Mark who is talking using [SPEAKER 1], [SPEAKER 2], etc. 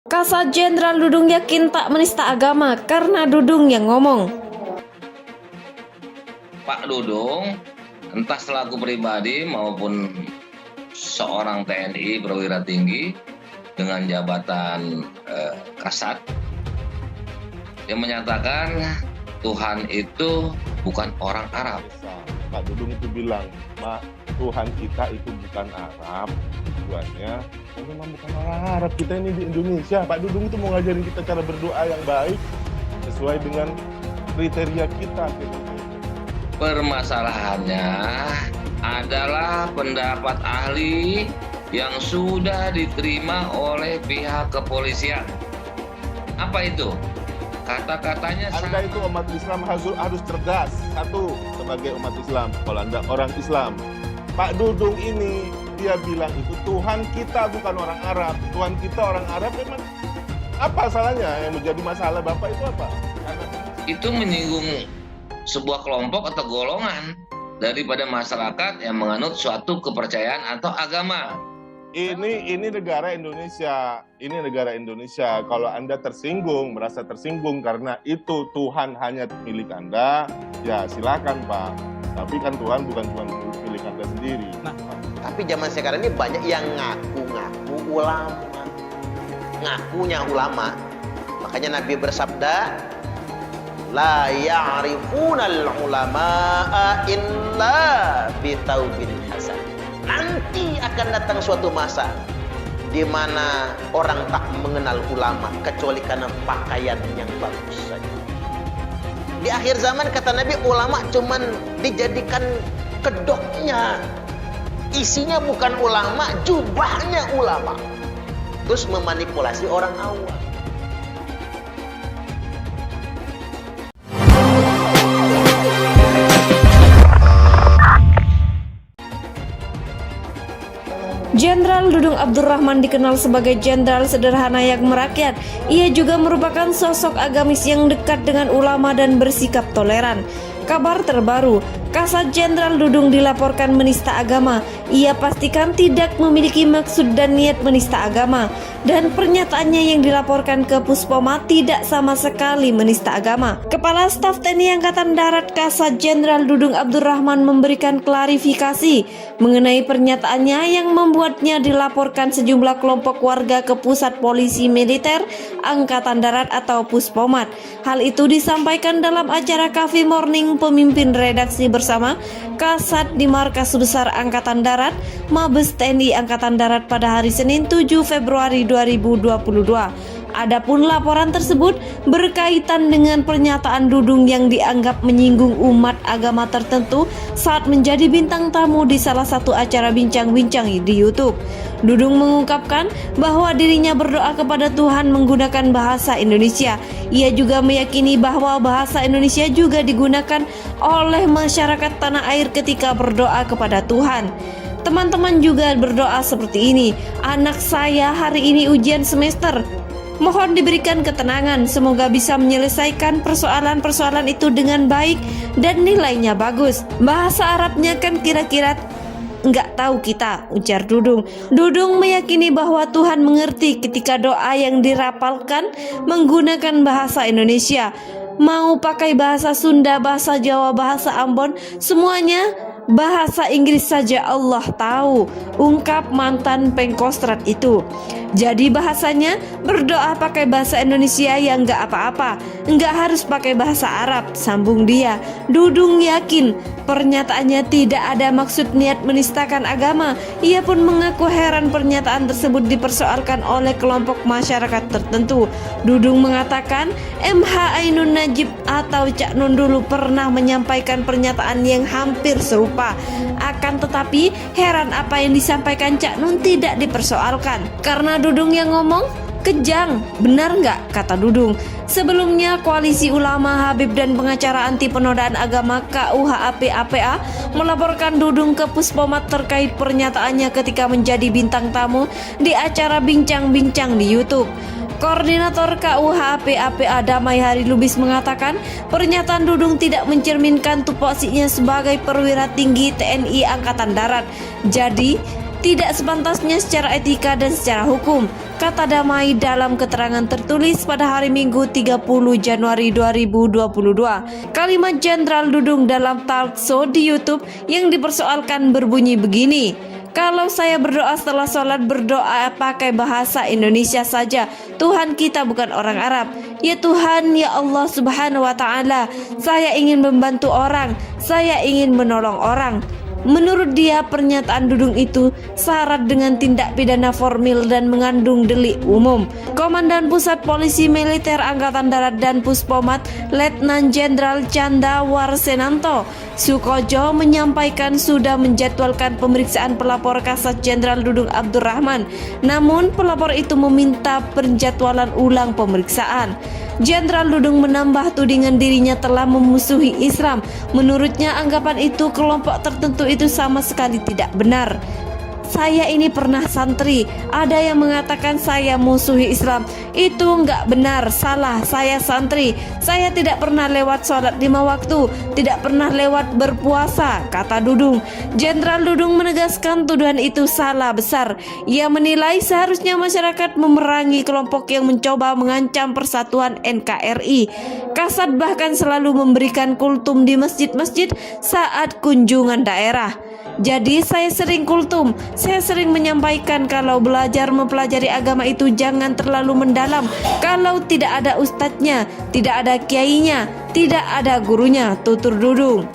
[SPEAKER 1] Kasat Jenderal Dudung yakin tak menista agama karena Dudung yang ngomong.
[SPEAKER 2] Pak Dudung, entah selaku pribadi maupun seorang TNI perwira tinggi dengan jabatan Kasat, yang menyatakan Tuhan itu bukan orang Arab.
[SPEAKER 3] Pak Dudung itu bilang, Tuhan kita itu bukan Arab, tujuannya memang bukan orang Arab, kita ini di Indonesia. Pak Dudung itu mau ngajarin kita cara berdoa yang baik sesuai dengan kriteria kita.
[SPEAKER 2] Permasalahannya adalah pendapat ahli yang sudah diterima oleh pihak kepolisian. Apa itu? Kata-katanya
[SPEAKER 3] Anda itu umat Islam harus cerdas. Satu, sebagai umat Islam, kalau Anda orang Islam. Pak Dudung ini, dia bilang itu Tuhan kita bukan orang Arab. Tuhan kita orang Arab, memang apa salahnya? Yang menjadi masalah Bapak itu apa?
[SPEAKER 2] Itu menyinggung sebuah kelompok atau golongan daripada masyarakat yang menganut suatu kepercayaan atau agama.
[SPEAKER 3] Ini negara Indonesia. Ini negara Indonesia. Kalau Anda tersinggung, merasa tersinggung karena itu Tuhan hanya milik Anda, ya silakan Pak. Tapi kan Tuhan bukan milik Anda sendiri.
[SPEAKER 4] Nah, tapi zaman sekarang ini banyak yang ngaku-ngaku ulama. Ngakunya ulama. Makanya Nabi bersabda, la ya'rifunal ulama'a illa bitaubil hasan. Nanti akan datang suatu masa di mana orang tak mengenal ulama kecuali karena pakaian yang bagus saja. Di akhir zaman kata Nabi, ulama cuman dijadikan kedoknya. Isinya bukan ulama, jubahnya ulama. Terus memanipulasi orang awam.
[SPEAKER 1] Jenderal Dudung Abdurrahman dikenal sebagai jenderal sederhana yang merakyat. Ia juga merupakan sosok agamis yang dekat dengan ulama dan bersikap toleran. Kabar terbaru, Kasat Jenderal Dudung dilaporkan menista agama. Ia pastikan tidak memiliki maksud dan niat menista agama. Dan pernyataannya yang dilaporkan ke Puspoma tidak sama sekali menista agama. Kepala Staf TNI Angkatan Darat Kasat Jenderal Dudung Abdurrahman memberikan klarifikasi mengenai pernyataannya yang membuatnya dilaporkan sejumlah kelompok warga ke Pusat Polisi Militer Angkatan Darat atau Puspomat. Hal itu disampaikan dalam acara Cafe Morning pemimpin redaksi bersama Kasat di Markas Besar Angkatan Darat Mabes TNI Angkatan Darat pada hari Senin 7 Februari 2022. Adapun laporan tersebut berkaitan dengan pernyataan Dudung yang dianggap menyinggung umat agama tertentu saat menjadi bintang tamu di salah satu acara bincang-bincang di YouTube. Dudung mengungkapkan bahwa dirinya berdoa kepada Tuhan menggunakan bahasa Indonesia. Ia juga meyakini bahwa bahasa Indonesia juga digunakan oleh masyarakat tanah air ketika berdoa kepada Tuhan. Teman-teman juga berdoa seperti ini, anak saya hari ini ujian semester. Mohon diberikan ketenangan, semoga bisa menyelesaikan persoalan-persoalan itu dengan baik dan nilainya bagus. Bahasa Arabnya kan kira-kira nggak tahu kita, ujar Dudung. Dudung meyakini bahwa Tuhan mengerti ketika doa yang dirapalkan menggunakan bahasa Indonesia. Mau pakai bahasa Sunda, bahasa Jawa, bahasa Ambon, semuanya bahasa Inggris saja Allah tahu, ungkap mantan Pengkostrat itu. Jadi bahasanya berdoa pakai bahasa Indonesia yang nggak apa-apa, nggak harus pakai bahasa Arab, sambung dia. Dudung yakin pernyataannya tidak ada maksud niat menistakan agama. Ia pun mengaku heran pernyataan tersebut dipersoalkan oleh kelompok masyarakat tertentu. Dudung mengatakan MH Ainun Najib atau Cak Nun dulu pernah menyampaikan pernyataan yang hampir serupa. Akan tetapi heran apa yang disampaikan Cak Nun tidak dipersoalkan. Karena Dudung yang ngomong, kejang, benar nggak? Kata Dudung. Sebelumnya Koalisi Ulama Habib dan pengacara anti penodaan agama KUHP APA melaporkan Dudung ke Puspomat terkait pernyataannya ketika menjadi bintang tamu di acara bincang-bincang di YouTube. Koordinator KUHP APA Damai Hari Lubis mengatakan pernyataan Dudung tidak mencerminkan tupoksinya sebagai perwira tinggi TNI Angkatan Darat. Jadi tidak sepantasnya secara etika dan secara hukum, kata Damai dalam keterangan tertulis pada hari Minggu 30 Januari 2022. Kalimat Jenderal Dudung dalam talk show di YouTube yang dipersoalkan berbunyi begini, "Kalau saya berdoa setelah sholat, berdoa pakai bahasa Indonesia saja. Tuhan kita bukan orang Arab. Ya Tuhan, ya Allah Subhanahu wa Ta'ala, saya ingin membantu orang, saya ingin menolong orang." Menurut dia, pernyataan Dudung itu syarat dengan tindak pidana formil dan mengandung delik umum. Komandan Pusat Polisi Militer Angkatan Darat dan Puspomat Letnan Jenderal Canda Warsenanto Sukojo menyampaikan sudah menjadwalkan pemeriksaan pelapor Kasat Jenderal Dudung Abdurrahman. Namun pelapor itu meminta penjadwalan ulang pemeriksaan. Jenderal Dudung menambah tudingan dirinya telah memusuhi Islam. Menurutnya anggapan itu kelompok tertentu itu sama sekali tidak benar. "Saya ini pernah santri, ada yang mengatakan saya musuhi Islam. Itu enggak benar, salah, saya santri. Saya tidak pernah lewat sholat 5 waktu, tidak pernah lewat berpuasa," kata Dudung. Jenderal Dudung menegaskan tuduhan itu salah besar. Ia menilai seharusnya masyarakat memerangi kelompok yang mencoba mengancam persatuan NKRI. Kasat bahkan selalu memberikan kultum di masjid-masjid saat kunjungan daerah. "Jadi saya sering kultum, saya sering menyampaikan kalau belajar mempelajari agama itu jangan terlalu mendalam. Kalau tidak ada ustadznya, tidak ada kiainya, tidak ada gurunya," tutur Dudung.